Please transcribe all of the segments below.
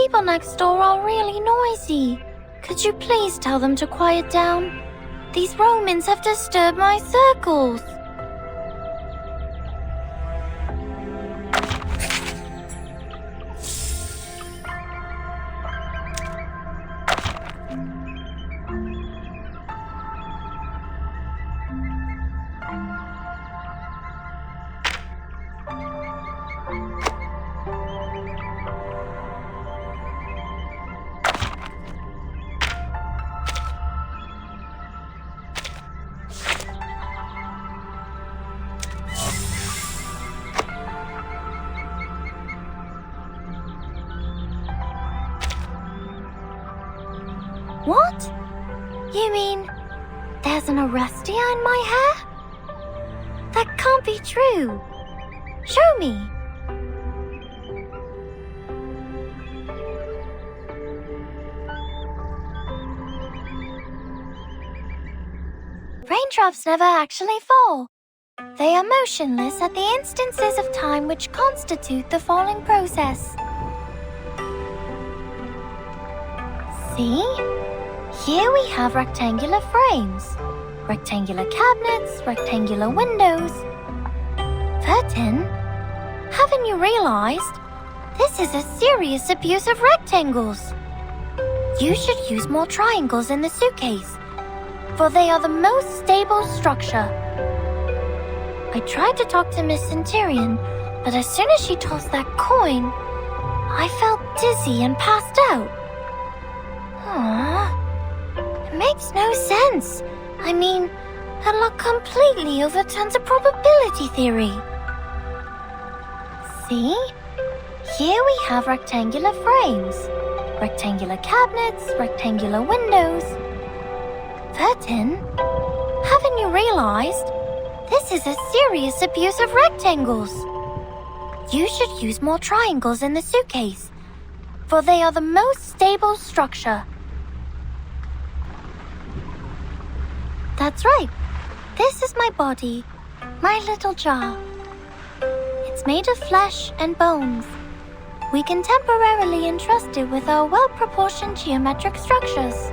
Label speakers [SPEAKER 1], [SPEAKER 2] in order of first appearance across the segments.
[SPEAKER 1] people next door are really noisy. Could you please tell them to quiet down? These Romans have disturbed my circles. What? You mean there's an arrestia in my hair? That can't be true. Show me. Raindrops never actually fall. They are motionless at the instances of time which constitute the falling process. See? Here we have rectangular frames, rectangular cabinets, rectangular windows. 13. Haven't you realized? This is a serious abuse of rectangles. You should use more triangles in the suitcase, for they are the most stable structure. I tried to talk to Miss Centurion, but as soon as she tossed that coin, I felt dizzy and passed out. Aww. It makes no sense. I mean, that luck completely overturns a probability theory. See? Here we have rectangular frames, rectangular cabinets, rectangular windows. 13. Haven't you realized? This is a serious abuse of rectangles. You should use more triangles in the suitcase, for they are the most stable structure. That's right. This is my body, my little jar. It's made of flesh and bones. We can temporarily entrust it with our well-proportioned geometric structures.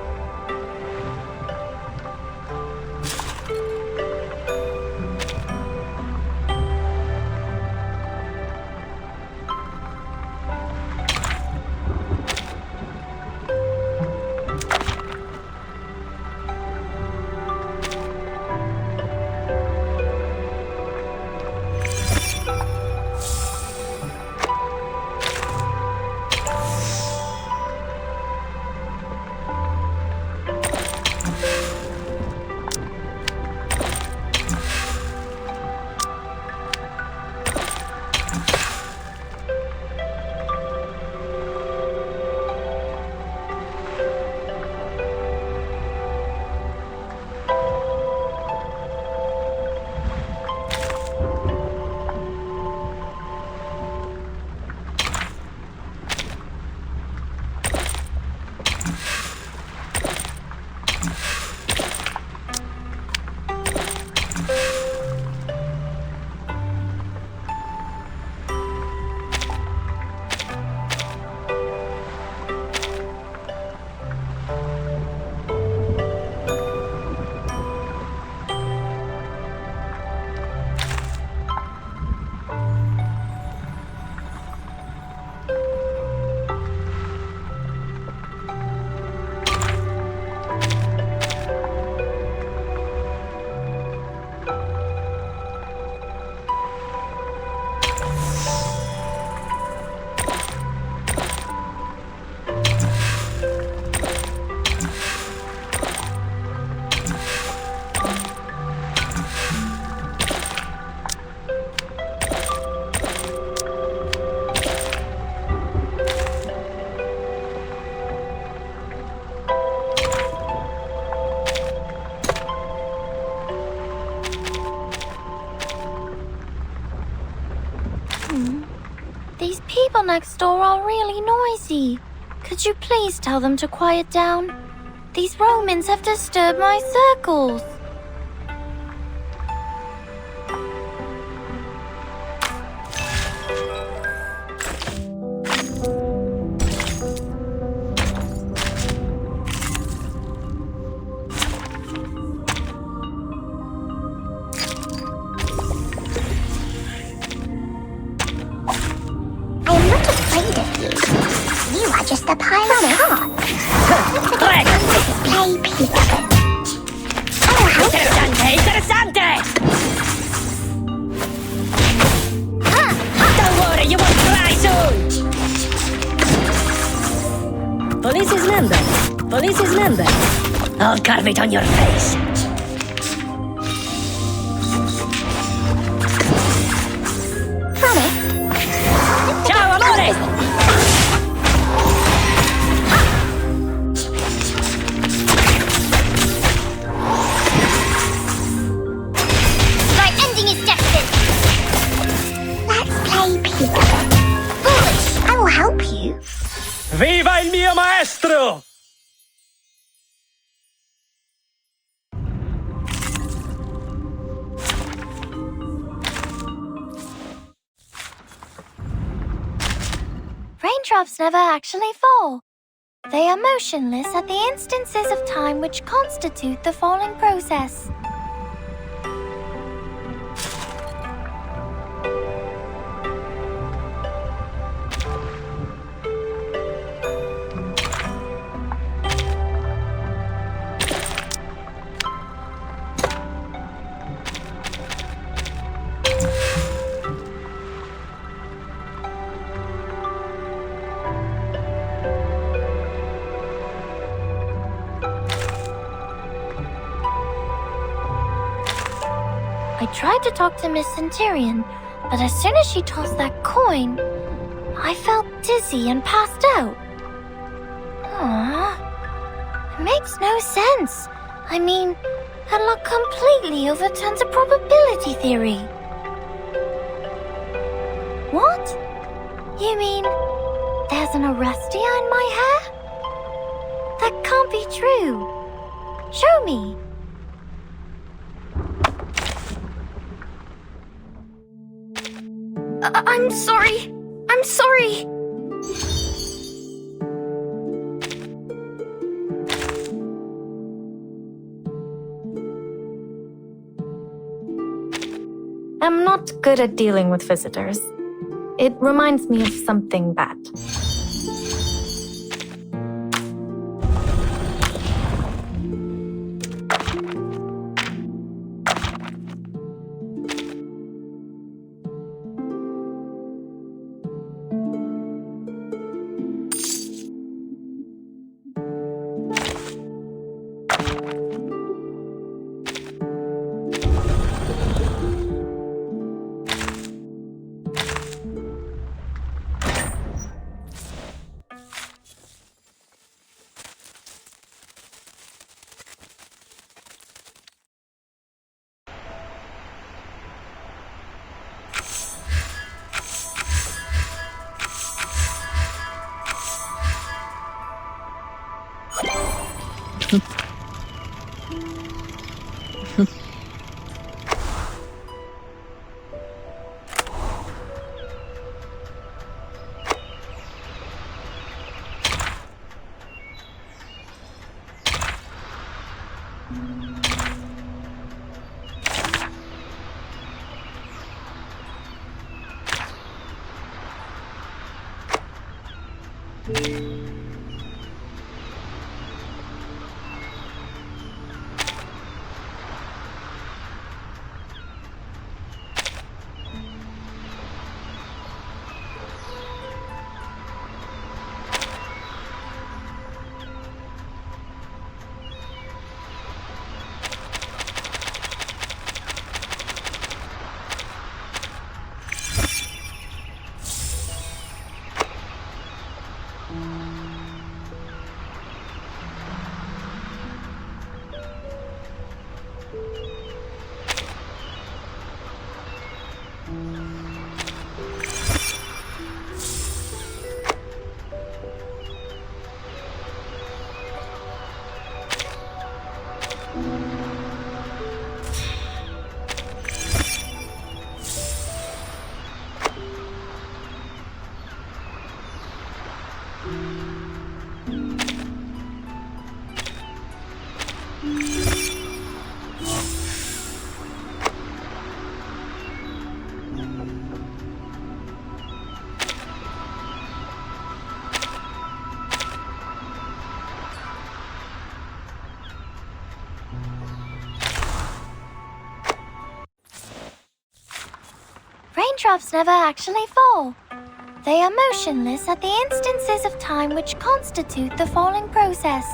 [SPEAKER 1] These people next door are really noisy. Could you please tell them to quiet down? These Romans have disturbed my circles. You are just a pile of hearts. Play peekaboo. Oh, how
[SPEAKER 2] Interessante! Don't worry, you won't cry soon! Police's number. Police's number. I'll carve it on your face.
[SPEAKER 1] Promise.
[SPEAKER 2] Ciao, amore!
[SPEAKER 1] My ending is destined. Let's play peekaboo. Foolish. I will help you.
[SPEAKER 3] Viva il mio maestro!
[SPEAKER 1] Raindrops never actually fall. They are motionless at the instances of time which constitute the falling process. I tried to talk to Miss Centurion, but as soon as she tossed that coin, I felt dizzy and passed out. Aww. It makes no sense. I mean, that luck completely overturns a probability theory. What? You mean there's an arrestia in my hair? That can't be true. Show me. I'm sorry. I'm sorry.
[SPEAKER 4] I'm not good at dealing with visitors. It reminds me of something bad.
[SPEAKER 1] raindrops never actually fall. They are motionless at the instances of time which constitute the falling process.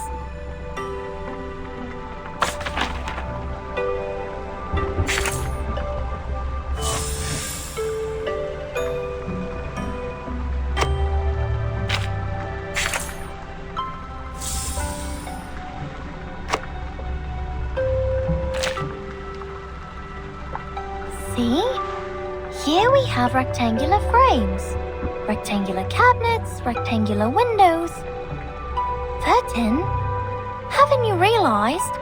[SPEAKER 1] See? Here we have rectangular frames, rectangular cabinets, rectangular windows. Vertin, haven't you realized?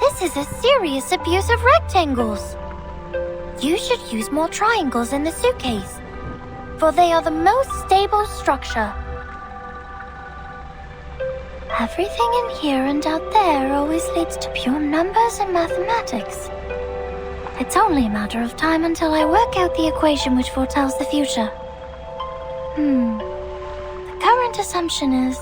[SPEAKER 1] This is a serious abuse of rectangles. You should use more triangles in the suitcase, for they are the most stable structure. Everything in here and out there always leads to pure numbers and mathematics. It's only a matter of time until I work out the equation which foretells the future. The current assumption is...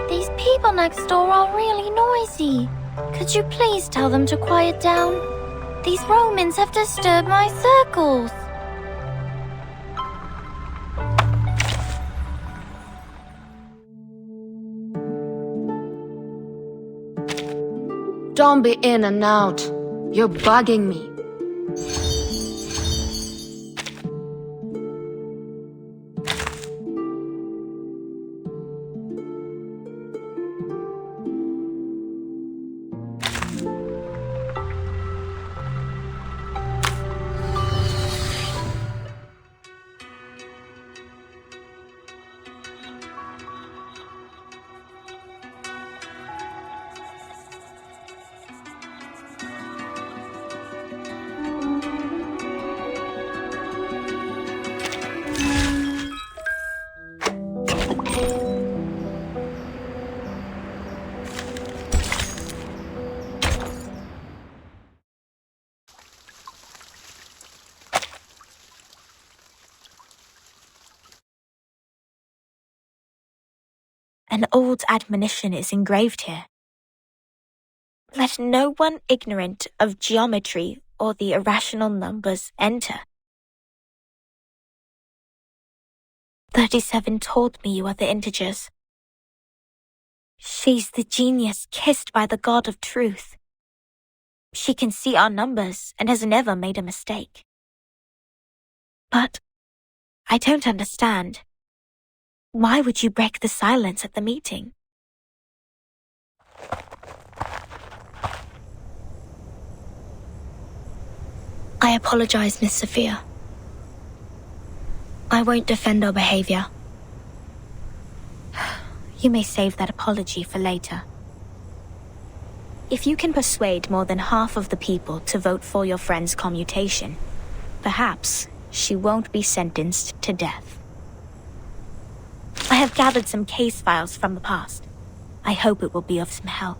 [SPEAKER 1] These people next door are really noisy. Could you please tell them to quiet down? These Romans have disturbed my circles.
[SPEAKER 2] Don't be in and out. You're bugging me.
[SPEAKER 5] An old admonition is engraved here. Let no one ignorant of geometry or the irrational numbers enter. 37 told me you are the integers. She's the genius kissed by the God of truth. She can see our numbers and has never made a mistake. But I don't understand. Why would you break the silence at the meeting?
[SPEAKER 6] I apologize, Miss Sophia. I won't defend our behavior.
[SPEAKER 5] You may save that apology for later. If you can persuade more than half of the people to vote for your friend's commutation, perhaps she won't be sentenced to death. I have gathered some case files from the past. I hope it will be of some help.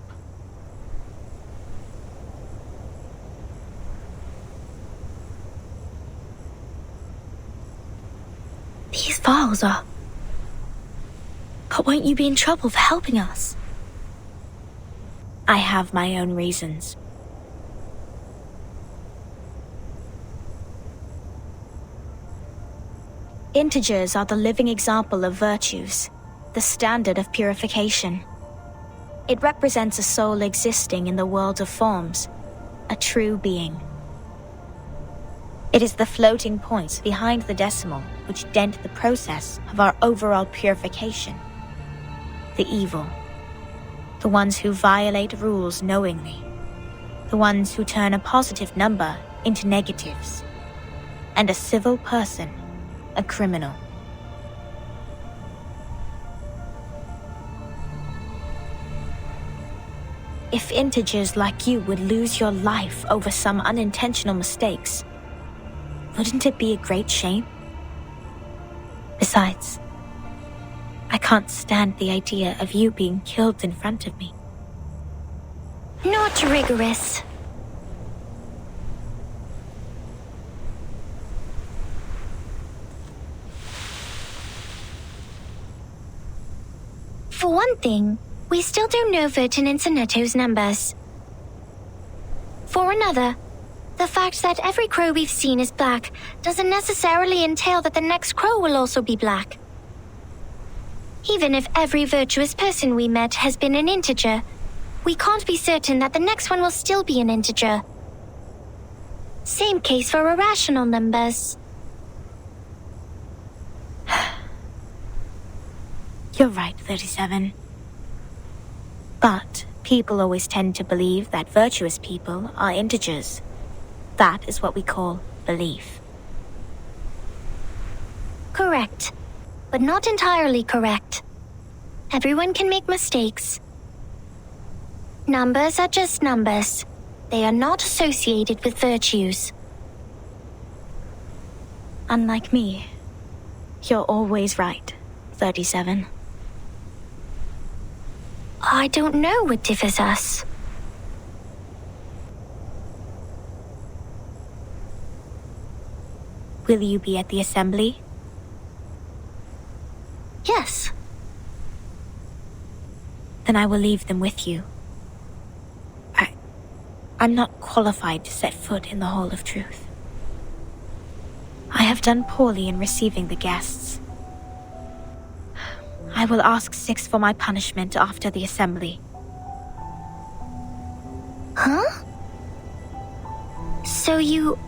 [SPEAKER 6] These files are... But won't you be in trouble for helping us?
[SPEAKER 5] I have my own reasons. Integers are the living example of virtues, the standard of purification. It represents a soul existing in the world of forms, a true being. It is the floating points behind the decimal which dent the process of our overall purification. The evil. The ones who violate rules knowingly. The ones who turn a positive number into negatives, and a civil person a criminal. If integers like you would lose your life over some unintentional mistakes, wouldn't it be a great shame? Besides, I can't stand the idea of you being killed in front of me.
[SPEAKER 1] Not rigorous. For one thing, we still don't know Vertin and Sonetto's numbers. For another, the fact that every crow we've seen is black doesn't necessarily entail that the next crow will also be black. Even if every virtuous person we met has been an integer, we can't be certain that the next one will still be an integer. Same case for irrational numbers.
[SPEAKER 5] You're right, 37. But people always tend to believe that virtuous people are integers. That is what we call belief.
[SPEAKER 1] Correct, but not entirely correct. Everyone can make mistakes. Numbers are just numbers. They are not associated with virtues.
[SPEAKER 5] Unlike me, you're always right, 37.
[SPEAKER 1] I don't know what differs us.
[SPEAKER 5] Will you be at the assembly?
[SPEAKER 1] Yes.
[SPEAKER 5] Then I will leave them with you. I'm not qualified to set foot in the Hall of Truth. I have done poorly in receiving the guests. I will ask 6 for my punishment after the assembly.
[SPEAKER 1] Huh? So you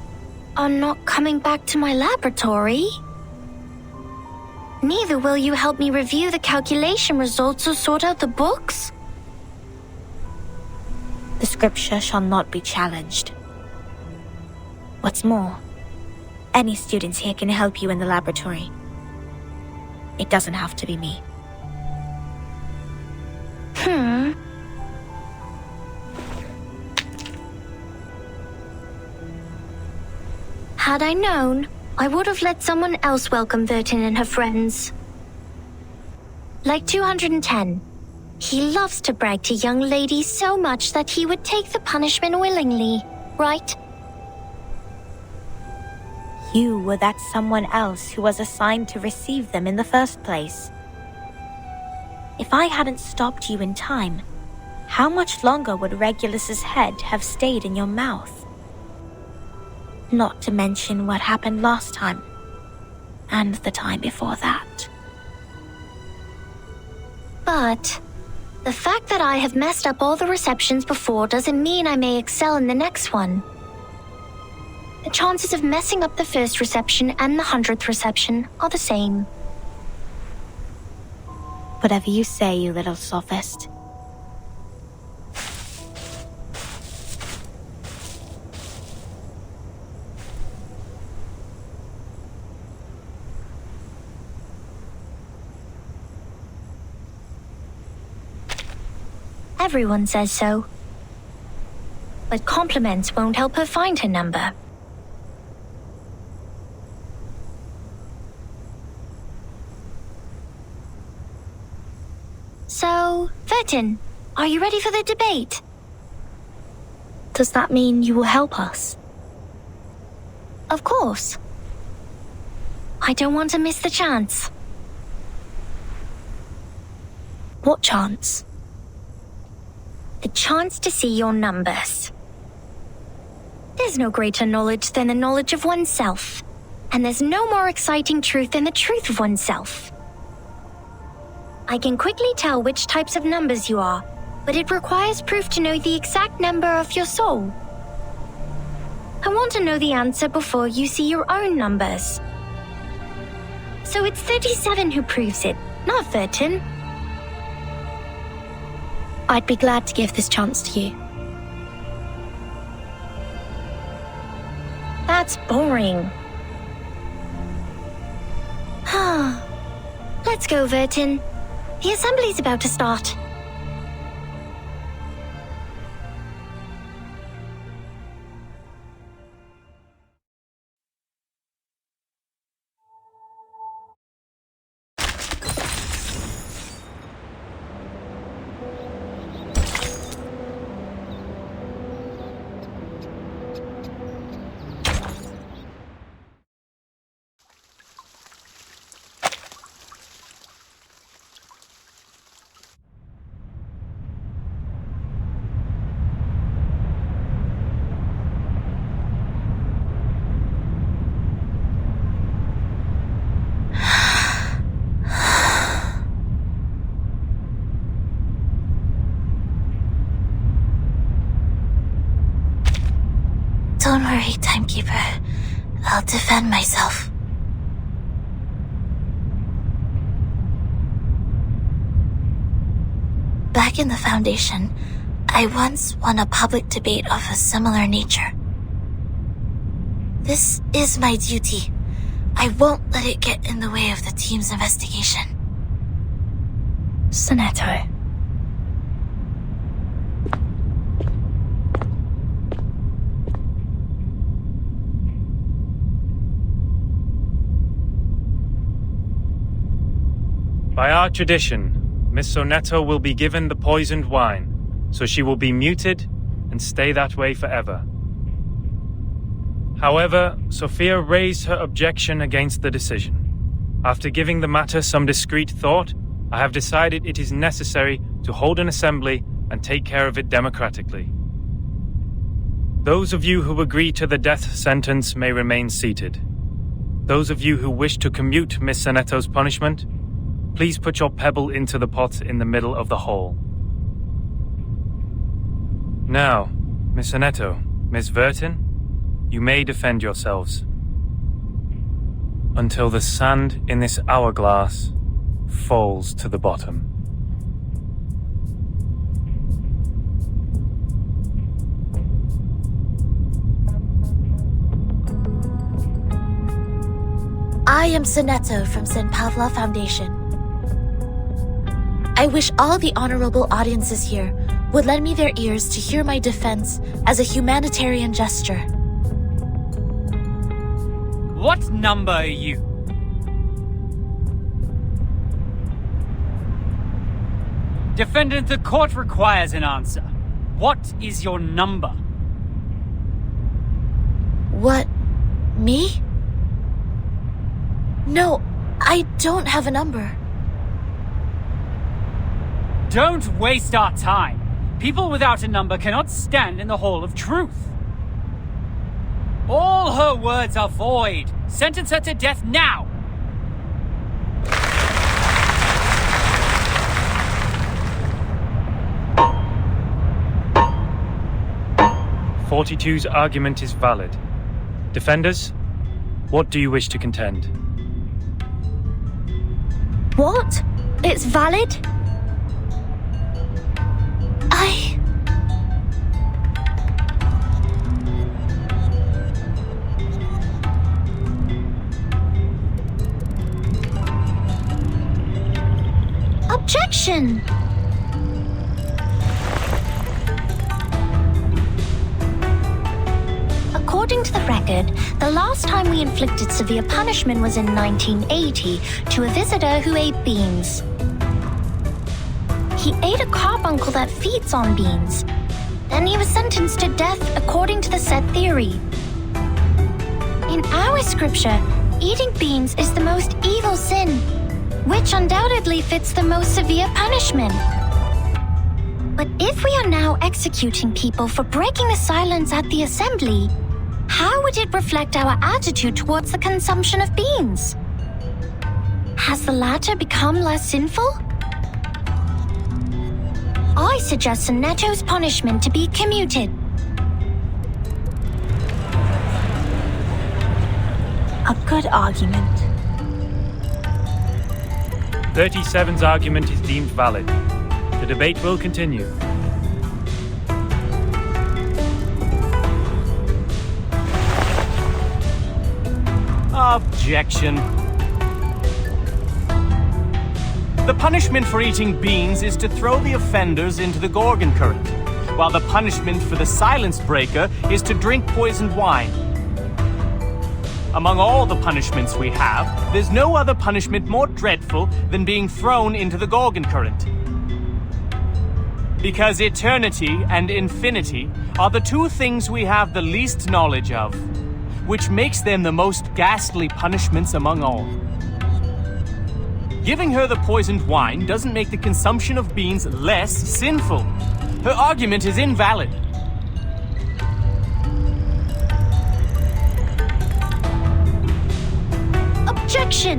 [SPEAKER 1] are not coming back to my laboratory? Neither will you help me review the calculation results or sort out the books?
[SPEAKER 5] The scripture shall not be challenged. What's more, any students here can help you in the laboratory. It doesn't have to be me.
[SPEAKER 1] Had I known, I would have let someone else welcome Vertin and her friends. Like 210. He loves to brag to young ladies so much that he would take the punishment willingly, right?
[SPEAKER 5] You were that someone else who was assigned to receive them in the first place. If I hadn't stopped you in time, how much longer would Regulus's head have stayed in your mouth? Not to mention what happened last time, and the time before that.
[SPEAKER 1] But the fact that I have messed up all the receptions before doesn't mean I may excel in the next one. The chances of messing up the first reception and the 100th reception are the same.
[SPEAKER 5] Whatever you say, you little sophist.
[SPEAKER 1] Everyone says so. But compliments won't help her find her number. So, Vertin, are you ready for the debate?
[SPEAKER 6] Does that mean you will help us?
[SPEAKER 1] Of course. I don't want to miss the chance.
[SPEAKER 6] What chance?
[SPEAKER 1] The chance to see your numbers. There's no greater knowledge than the knowledge of oneself, and there's no more exciting truth than the truth of oneself. I can quickly tell which types of numbers you are, but it requires proof to know the exact number of your soul. I want to know the answer before you see your own numbers. So it's 37 who proves it, not Vertin.
[SPEAKER 6] I'd be glad to give this chance to you.
[SPEAKER 4] That's boring.
[SPEAKER 1] Let's go, Vertin. The assembly's about to start.
[SPEAKER 6] Don't worry, Timekeeper. I'll defend myself. Back in the Foundation, I once won a public debate of a similar nature. This is my duty. I won't let it get in the way of the team's investigation.
[SPEAKER 4] Sonetto.
[SPEAKER 3] By our tradition, Miss Sonetto will be given the poisoned wine, so she will be muted and stay that way forever. However, Sophia raised her objection against the decision. After giving the matter some discreet thought, I have decided it is necessary to hold an assembly and take care of it democratically. Those of you who agree to the death sentence may remain seated. Those of you who wish to commute Miss Sonetto's punishment, please put your pebble into the pot in the middle of the hall. Now, Miss Sonetto, Miss Vertin, you may defend yourselves. Until the sand in this hourglass falls to the bottom.
[SPEAKER 6] I am Sonetto from St. Pavla Foundation. I wish all the honorable audiences here would lend me their ears to hear my defense as a humanitarian gesture.
[SPEAKER 7] What number are you? Defendant, the court requires an answer. What is your number?
[SPEAKER 6] What? Me? No, I don't have a number.
[SPEAKER 7] Don't waste our time. People without a number cannot stand in the Hall of Truth. All her words are void. Sentence her to death now!
[SPEAKER 3] '42's argument is valid. Defenders, what do you wish to contend?
[SPEAKER 1] What? It's valid? Objection! According to the record, the last time we inflicted severe punishment was in 1980 to a visitor who ate beans. He ate a carbuncle that feeds on beans. Then he was sentenced to death according to the set theory. In our scripture, eating beans is the most evil sin, which undoubtedly fits the most severe punishment. But if we are now executing people for breaking the silence at the assembly, how would it reflect our attitude towards the consumption of beans? Has the latter become less sinful? I suggest Sonetto's punishment to be commuted.
[SPEAKER 4] A good argument.
[SPEAKER 3] 37's argument is deemed valid. The debate will continue.
[SPEAKER 8] Objection. The punishment for eating beans is to throw the offenders into the Gorgon current, while the punishment for the silence breaker is to drink poisoned wine. Among all the punishments we have, there's no other punishment more dreadful than being thrown into the Gorgon current. Because eternity and infinity are the two things we have the least knowledge of, which makes them the most ghastly punishments among all. Giving her the poisoned wine doesn't make the consumption of beans less sinful. Her argument is invalid.
[SPEAKER 1] Objection!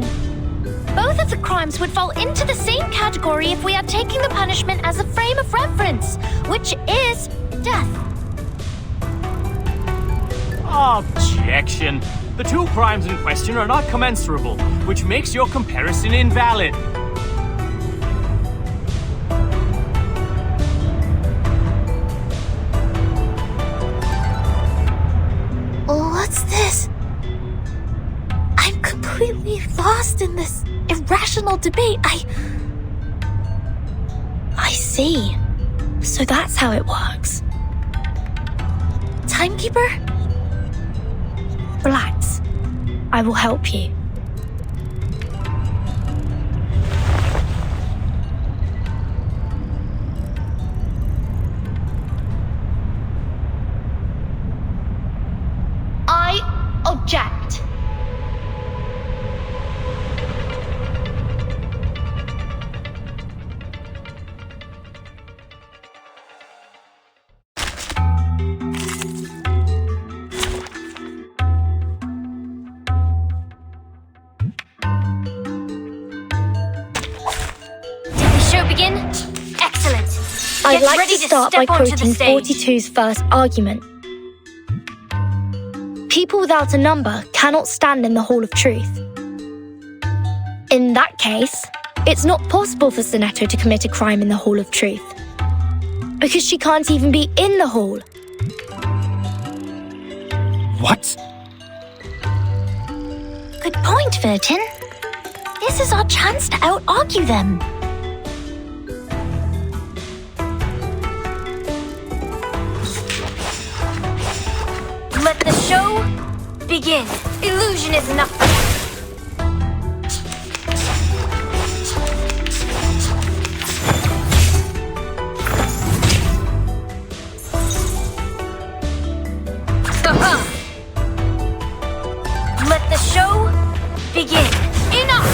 [SPEAKER 1] Both of the crimes would fall into the same category if we are taking the punishment as a frame of reference, which is death.
[SPEAKER 8] Objection. The two crimes in question are not commensurable, which makes your comparison invalid.
[SPEAKER 6] What's this? I'm completely lost in this irrational debate. I see. So that's how it works. Timekeeper?
[SPEAKER 4] Relax. I will help you.
[SPEAKER 1] I object. Begin? Excellent.
[SPEAKER 4] I'd
[SPEAKER 1] Get
[SPEAKER 4] like
[SPEAKER 1] ready
[SPEAKER 4] to start by
[SPEAKER 1] step onto the
[SPEAKER 4] quoting
[SPEAKER 1] stage.
[SPEAKER 4] 42's first argument. People without a number cannot stand in the Hall of Truth. In that case, it's not possible for Sonetto to commit a crime in the Hall of Truth, because she can't even be in the hall.
[SPEAKER 3] What?
[SPEAKER 1] Good point, Virgin. This is our chance to out-argue them. Let the show begin. Illusion is enough. Let the show begin. Enough!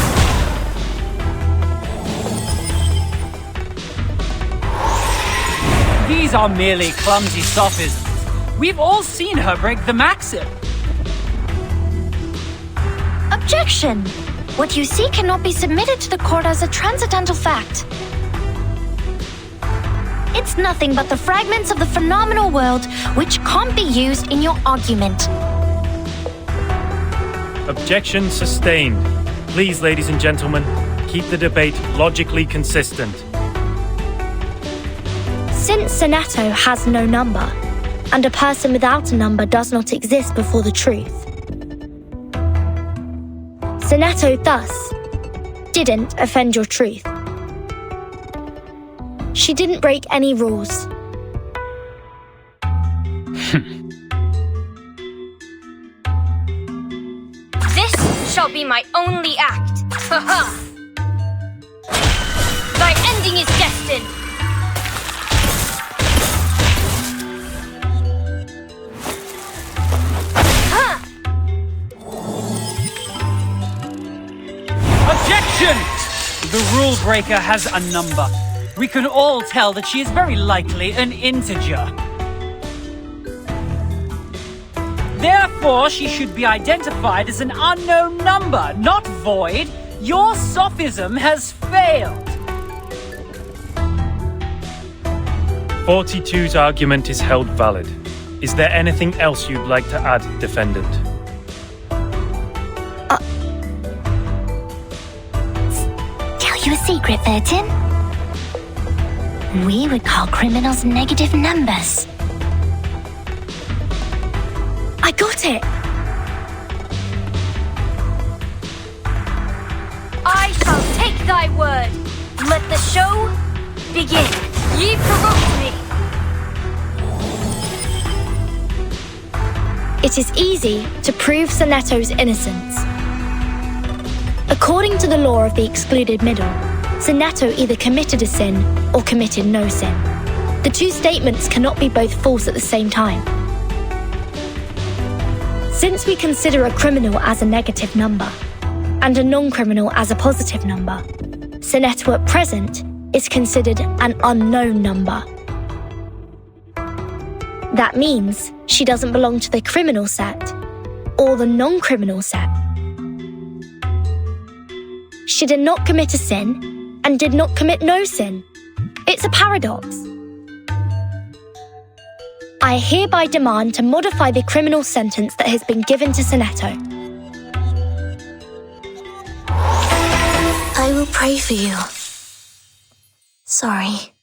[SPEAKER 7] These are merely clumsy sophisms. We've all seen her break the maxim.
[SPEAKER 1] Objection! What you see cannot be submitted to the court as a transcendental fact. It's nothing but the fragments of the phenomenal world which can't be used in your argument.
[SPEAKER 3] Objection sustained. Please, ladies and gentlemen, keep the debate logically consistent.
[SPEAKER 4] Since Sonetto has no number, and a person without a number does not exist before the truth, Sonetto thus didn't offend your truth. She didn't break any rules.
[SPEAKER 1] This shall be my only act. Ha-ha! Thy ending is destined.
[SPEAKER 7] Objection! The rule breaker has a number. We can all tell that she is very likely an integer. Therefore, she should be identified as an unknown number, not void. Your sophism has failed.
[SPEAKER 3] 42's argument is held valid. Is there anything else you'd like to add, defendant?
[SPEAKER 1] Tell you a secret, Virgin? We would call criminals negative numbers.
[SPEAKER 4] I got it!
[SPEAKER 1] my word. Let the show begin. Ye provoked me.
[SPEAKER 4] It is easy to prove Sonetto's innocence. According to the law of the excluded middle, Sonetto either committed a sin or committed no sin. The two statements cannot be both false at the same time. Since we consider a criminal as a negative number and a non-criminal as a positive number, Sonetto at present is considered an unknown number. That means she doesn't belong to the criminal set or the non-criminal set. She did not commit a sin and did not commit no sin. It's a paradox. I hereby demand to modify the criminal sentence that has been given to Sonetto.
[SPEAKER 6] I will pray for you. Sorry.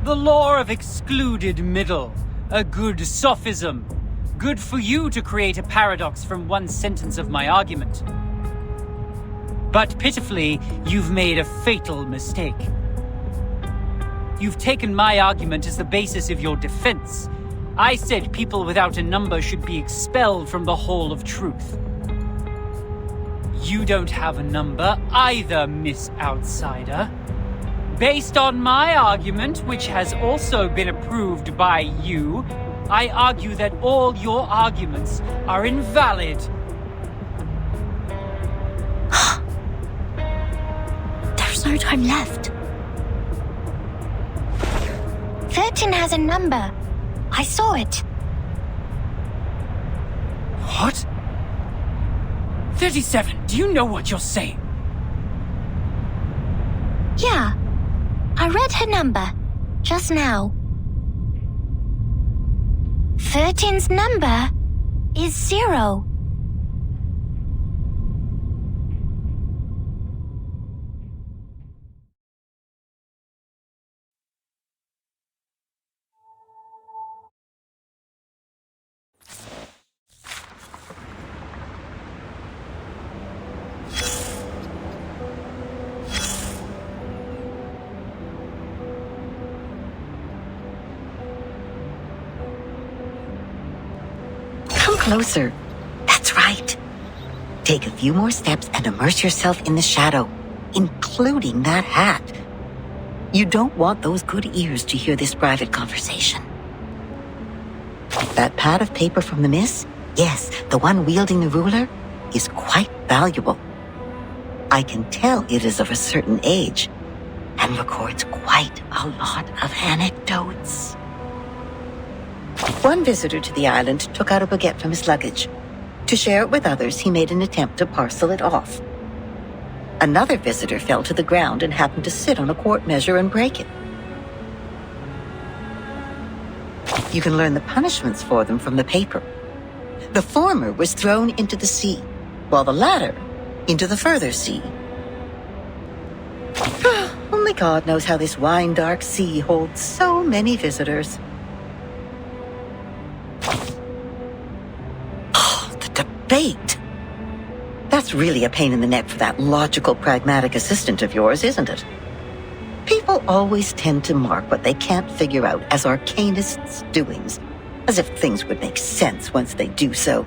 [SPEAKER 7] The law of excluded middle. A good sophism. Good for you to create a paradox from one sentence of my argument. But pitifully, you've made a fatal mistake. You've taken my argument as the basis of your defense. I said people without a number should be expelled from the Hall of Truth. You don't have a number either, Miss Outsider. Based on my argument, which has also been approved by you, I argue that all your arguments are invalid.
[SPEAKER 4] There's no time left.
[SPEAKER 1] 13 has a number. I saw it.
[SPEAKER 7] What? 37, do you know what you're saying?
[SPEAKER 1] Yeah. I read her number just now. 13's number is 0.
[SPEAKER 9] Closer. That's right. Take a few more steps and immerse yourself in the shadow, including that hat. You don't want those good ears to hear this private conversation. That pad of paper from the miss, yes, the one wielding the ruler, is quite valuable. I can tell it is of a certain age and records quite a lot of anecdotes. One visitor to the island took out a baguette from his luggage. To share it with others, he made an attempt to parcel it off. Another visitor fell to the ground and happened to sit on a quart measure and break it. You can learn the punishments for them from the paper. The former was thrown into the sea, while the latter into the further sea. Only God knows how this wine-dark sea holds so many visitors. Debate. That's really a pain in the neck for that logical, pragmatic assistant of yours, isn't it? People always tend to mark what they can't figure out as arcanists' doings, as if things would make sense once they do so.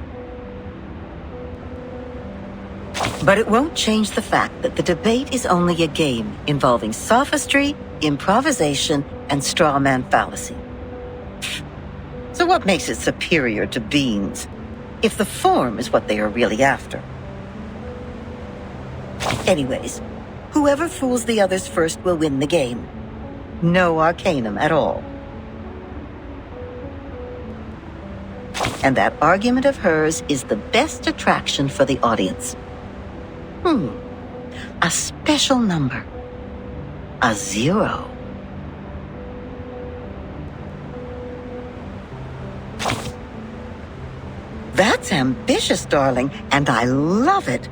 [SPEAKER 9] But it won't change the fact that the debate is only a game involving sophistry, improvisation, and straw man fallacy. So what makes it superior to beans? If the form is what they are really after. Anyways, whoever fools the others first will win the game. No arcanum at all. And that argument of hers is the best attraction for the audience. A special number. A 0. That's ambitious, darling, and I love it.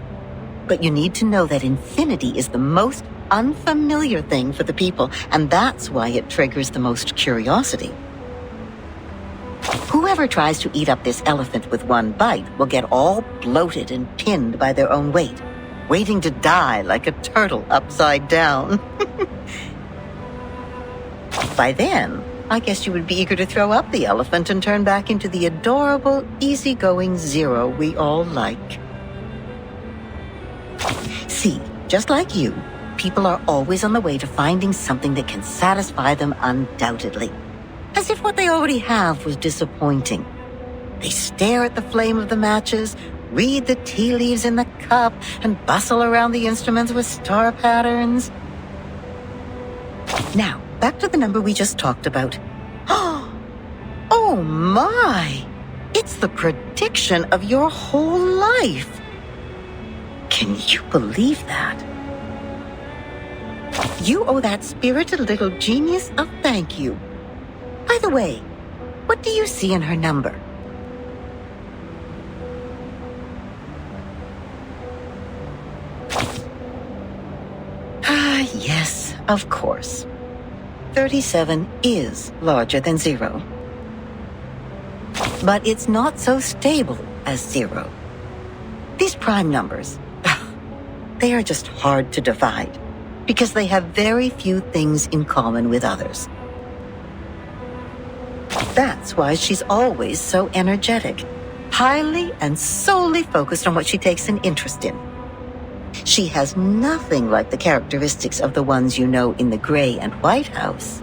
[SPEAKER 9] But you need to know that infinity is the most unfamiliar thing for the people, and that's why it triggers the most curiosity. Whoever tries to eat up this elephant with one bite will get all bloated and pinned by their own weight, waiting to die like a turtle upside down. By then, I guess you would be eager to throw up the elephant and turn back into the adorable, easygoing Zero we all like. See, just like you, people are always on the way to finding something that can satisfy them undoubtedly. As if what they already have was disappointing. They stare at the flame of the matches, read the tea leaves in the cup, and bustle around the instruments with star patterns. Now, back to the number we just talked about. Oh my! It's the prediction of your whole life! Can you believe that? You owe that spirited little genius a thank you. By the way, what do you see in her number? Yes, of course. 37 is larger than 0. But it's not so stable as 0. These prime numbers, they are just hard to divide because they have very few things in common with others. That's why she's always so energetic, highly and solely focused on what she takes an interest in. She has nothing like the characteristics of the ones you know in the Gray and White House.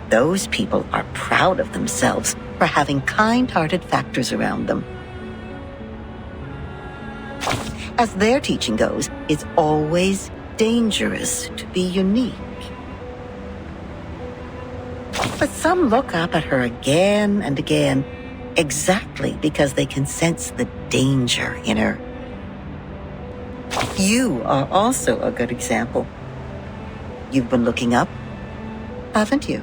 [SPEAKER 9] Those people are proud of themselves for having kind-hearted factors around them. As their teaching goes, it's always dangerous to be unique. But some look up at her again and again, exactly because they can sense the danger in her. You are also a good example. You've been looking up, haven't you?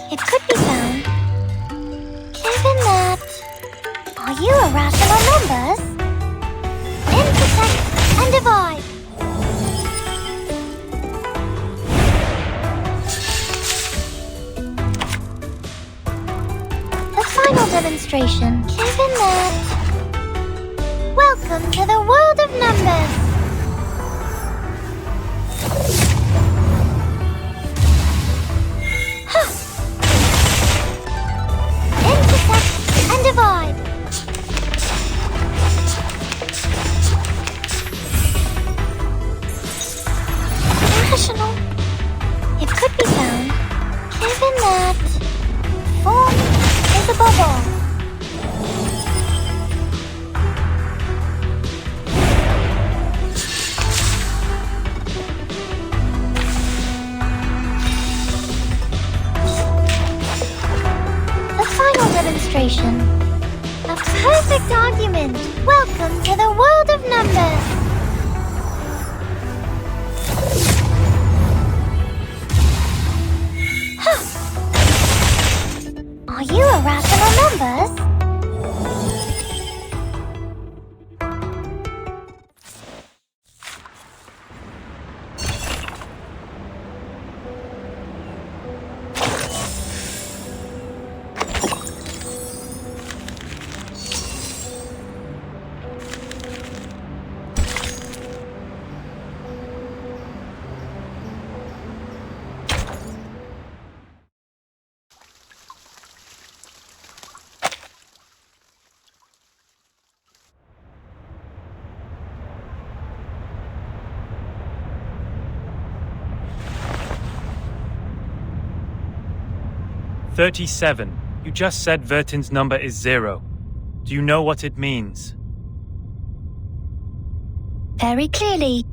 [SPEAKER 1] It could be found. Given that... Are you irrational numbers? Intersect and divide. The final demonstration. Given that... Welcome to the world of numbers. Divide. Rational. It could be found, given that form is above all. The demonstration. A perfect argument! Welcome to the world of numbers! Are you a rational numbers?
[SPEAKER 3] "37. You just said Vertin's number is 0. Do you know what it means?"
[SPEAKER 4] Very clearly.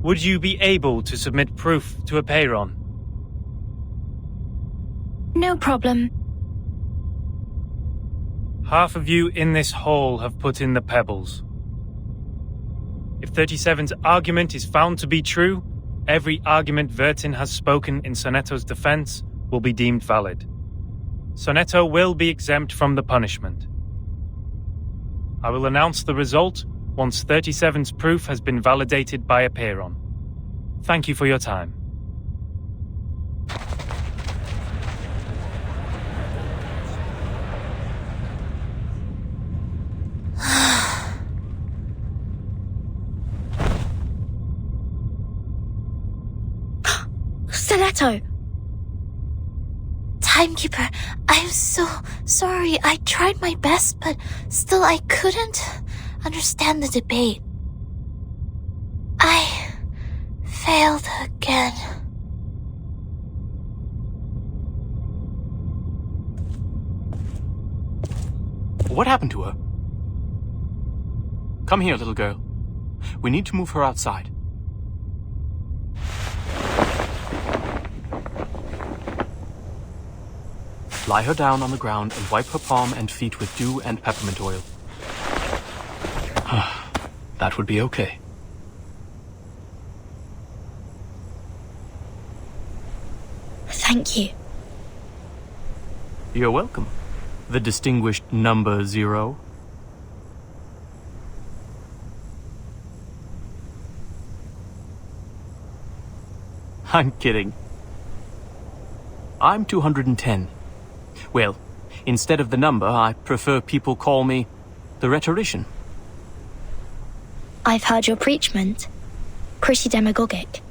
[SPEAKER 3] Would you be able to submit proof to a payron?
[SPEAKER 4] No problem.
[SPEAKER 3] Half of you in this hall have put in the pebbles. If 37's argument is found to be true, every argument Vertin has spoken in Sonetto's defense will be deemed valid. Sonetto will be exempt from the punishment. I will announce the result once 37's proof has been validated by a payron. Thank you for your time.
[SPEAKER 4] Sonetto!
[SPEAKER 6] Timekeeper, I'm so sorry. I tried my best, but still I couldn't understand the debate. I failed again.
[SPEAKER 8] What happened to her? Come here, little girl. We need to move her outside. Lie her down on the ground and wipe her palm and feet with dew and peppermint oil. That would be okay.
[SPEAKER 4] Thank you.
[SPEAKER 8] You're welcome, the distinguished number 0. I'm kidding. I'm 210. Well, instead of the number, I prefer people call me the rhetorician.
[SPEAKER 4] I've heard your preachment. Pretty demagogic.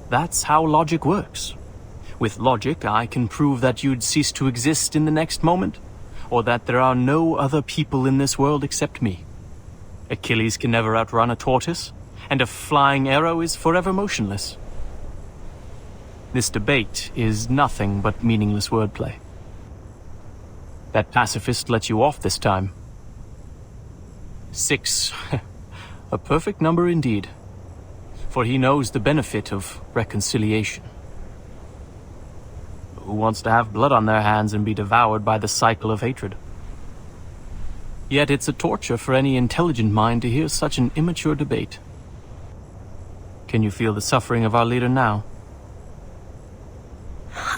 [SPEAKER 8] That's how logic works. With logic, I can prove that you'd cease to exist in the next moment, or that there are no other people in this world except me. Achilles can never outrun a tortoise, and a flying arrow is forever motionless. This debate is nothing but meaningless wordplay. That pacifist let you off this time. 6. A perfect number indeed. For he knows the benefit of reconciliation. Who wants to have blood on their hands and be devoured by the cycle of hatred? Yet it's a torture for any intelligent mind to hear such an immature debate. Can you feel the suffering of our leader now?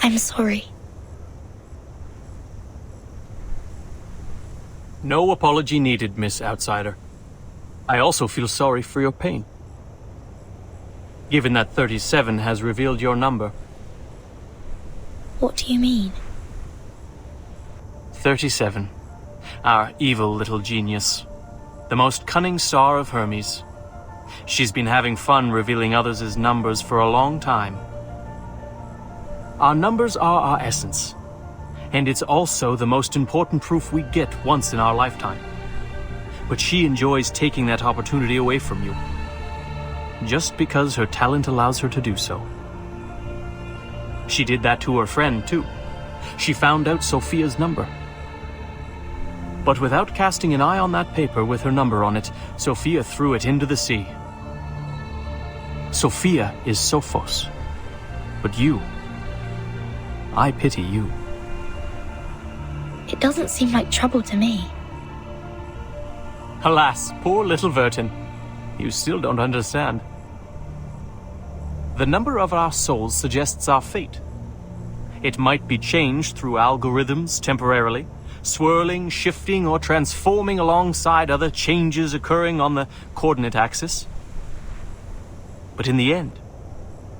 [SPEAKER 4] I'm sorry.
[SPEAKER 8] No apology needed, Miss Outsider. I also feel sorry for your pain. Given that 37 has revealed your number.
[SPEAKER 4] What do you mean?
[SPEAKER 8] 37. Our evil little genius. The most cunning star of Hermes. She's been having fun revealing others' numbers for a long time. Our numbers are our essence. And it's also the most important proof we get once in our lifetime. But she enjoys taking that opportunity away from you. Just because her talent allows her to do so. She did that to her friend, too. She found out Sophia's number. But without casting an eye on that paper with her number on it, Sophia threw it into the sea. Sophia is Sophos. But you, I pity you.
[SPEAKER 4] It doesn't seem like trouble to me.
[SPEAKER 8] Alas, poor little Vertin. You still don't understand. The number of our souls suggests our fate. It might be changed through algorithms temporarily, swirling, shifting, or transforming alongside other changes occurring on the coordinate axis. But in the end,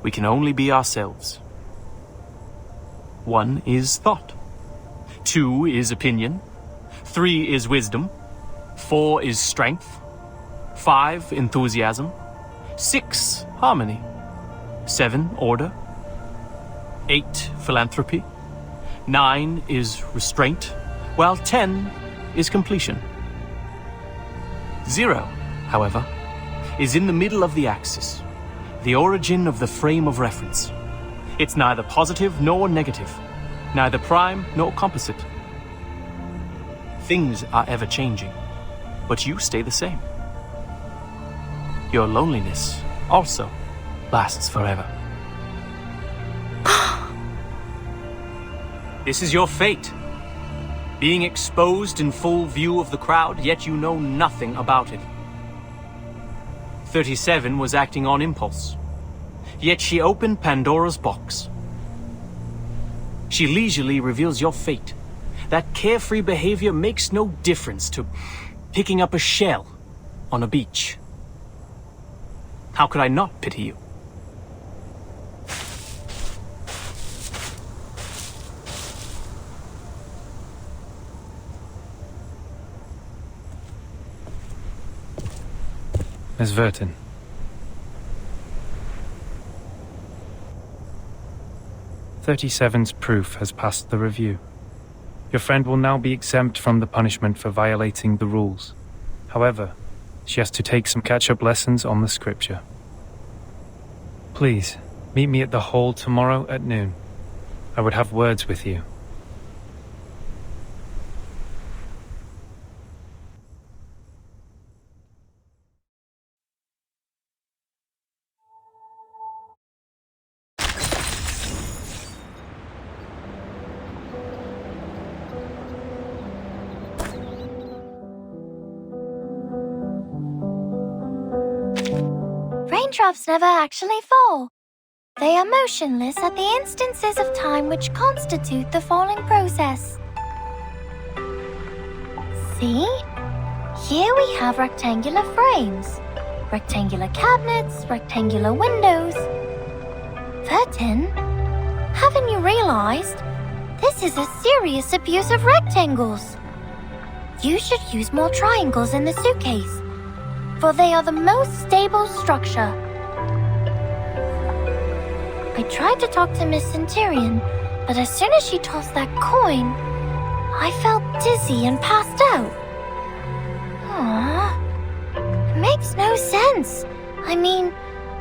[SPEAKER 8] we can only be ourselves. 1 is thought. 2 is opinion. 3 is wisdom. 4 is strength. 5, enthusiasm. 6, harmony. 7, order. 8, philanthropy. 9 is restraint, while 10 is completion. 0, however, is in the middle of the axis, the origin of the frame of reference. It's neither positive nor negative, neither prime nor composite. Things are ever changing, but you stay the same. Your loneliness also lasts forever. This is your fate. Being exposed in full view of the crowd, yet you know nothing about it. 37 was acting on impulse, yet she opened Pandora's box. She leisurely reveals your fate. That carefree behavior makes no difference to picking up a shell on a beach. How could I not pity you?
[SPEAKER 3] Miss Vertin. "37's proof has passed the review. Your friend will now be exempt from the punishment for violating the rules. However, she has to take some catch-up lessons on the scripture. Please, meet me at the hall tomorrow at noon. I would have words with you."
[SPEAKER 1] Raindrops never actually fall. They are motionless at the instances of time which constitute the falling process. See? Here we have rectangular frames, rectangular cabinets, rectangular windows. Vertin, haven't you realized? This is a serious abuse of rectangles. You should use more triangles in the suitcase, for they are the most stable structure. I tried to talk to Miss Centurion, but as soon as she tossed that coin, I felt dizzy and passed out. Aww. It makes no sense. I mean,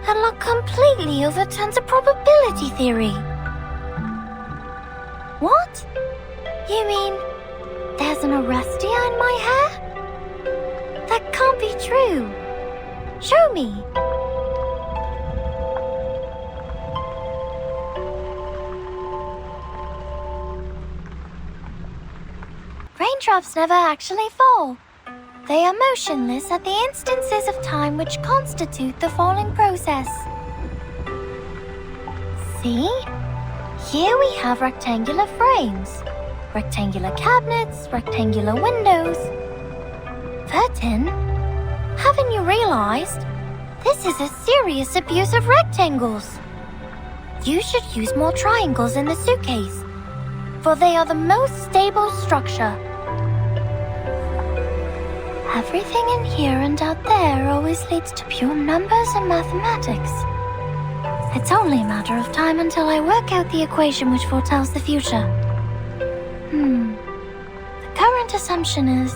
[SPEAKER 1] that luck completely overturns a probability theory. What? You mean there's an Orestia in my hair? That can't be true. Show me. Raindrops never actually fall. They are motionless at the instances of time which constitute the falling process. See? Here we have rectangular frames, rectangular cabinets, rectangular windows. Vertin, haven't you realized? This is a serious abuse of rectangles. You should use more triangles in the suitcase, for they are the most stable structure. Everything in here and out there always leads to pure numbers and mathematics. It's only a matter of time until I work out the equation which foretells the future. The current assumption is...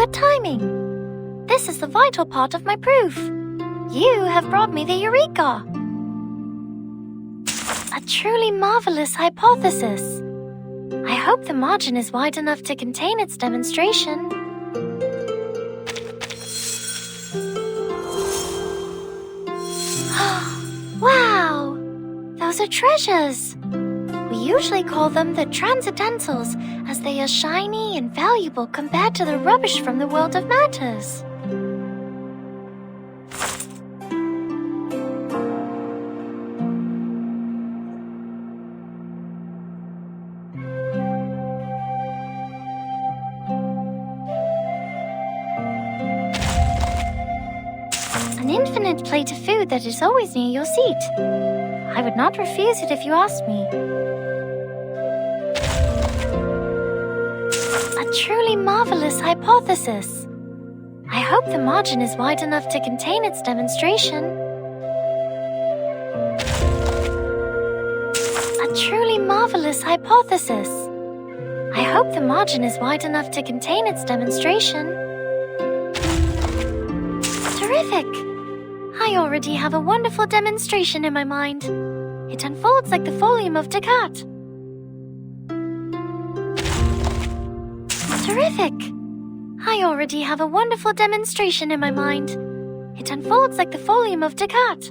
[SPEAKER 1] good timing. This is the vital part of my proof. You have brought me the Eureka. A truly marvelous hypothesis. I hope the margin is wide enough to contain its demonstration. Wow! Those are treasures. We usually call them the transcendentals, as they are shiny and valuable compared to the rubbish from the world of matters. An infinite plate of food that is always near your seat. I would not refuse it if you asked me. A truly marvelous hypothesis. I hope the margin is wide enough to contain its demonstration. A truly marvelous hypothesis. I hope the margin is wide enough to contain its demonstration. Terrific! I already have a wonderful demonstration in my mind. It unfolds like the folium of Descartes. Terrific! I already have a wonderful demonstration in my mind. It unfolds like the folium of Descartes.